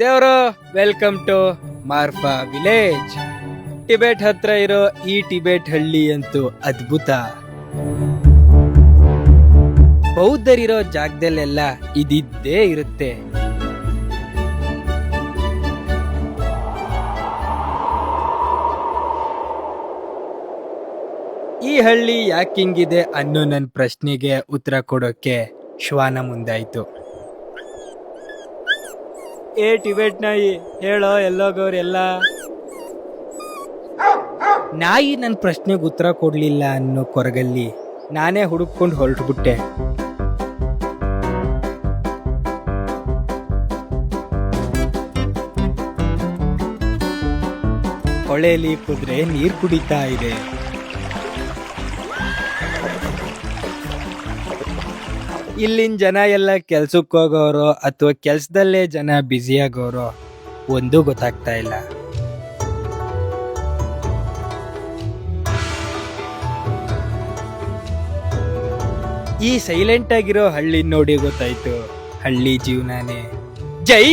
ದೇವರು welcome to ಮಾರ್ಫಾ village. Tibet ಹತ್ರ ಇರೋ ಈ ಟಿಬೆಟ್ ಹಳ್ಳಿ ಅಂತೂ ಅದ್ಭುತ. ಬೌದ್ಧರಿರೋ ಜಾಗದಲ್ಲೆಲ್ಲ ಇದಿದ್ದೇ ಇರುತ್ತೆ. ಈ ಹಳ್ಳಿ ಯಾಕಿಂಗಿದೆ ಅನ್ನೋ ನನ್ನ ಪ್ರಶ್ನೆಗೆ ಉತ್ತರ ಕೊಡೋಕೆ ಶ್ವಾನ ಮುಂದಾಯ್ತು. ಏ ಟಿಬೆಟ್ ನಾಯಿ, ಹೇಳೋ ಎಲ್ಲೋಗೋರೆಲ್ಲ. ನಾಯಿ ನನ್ನ ಪ್ರಶ್ನೆಗೆ ಉತ್ತರ ಕೊಡ್ಲಿಲ್ಲ ಅನ್ನೋ ಕೊರಗಲ್ಲಿ ನಾನೇ ಹುಡುಕೊಂಡು ಹೊರಟುಬಿಟ್ಟೆ. ಹೊಳೆಲಿ ಕುದುರೆ ನೀರು ಕುಡಿತಾ ಇದೆ. ಇಲ್ಲಿನ ಜನ ಎಲ್ಲ ಕೆಲ್ಸಕ್ಕೆ ಹೋಗೋರು ಅಥವಾ ಕೆಲ್ಸದಲ್ಲೇ ಜನ ಬ್ಯುಸಿ ಆಗೋರು ಒಂದೂ ಗೊತ್ತಾಗ್ತಾ ಇಲ್ಲ. ಈ ಸೈಲೆಂಟ್ ಆಗಿರೋ ಹಳ್ಳಿ ನೋಡಿ ಗೊತ್ತಾಯ್ತು, ಹಳ್ಳಿ ಜೀವನಾನೇ ಜೈ.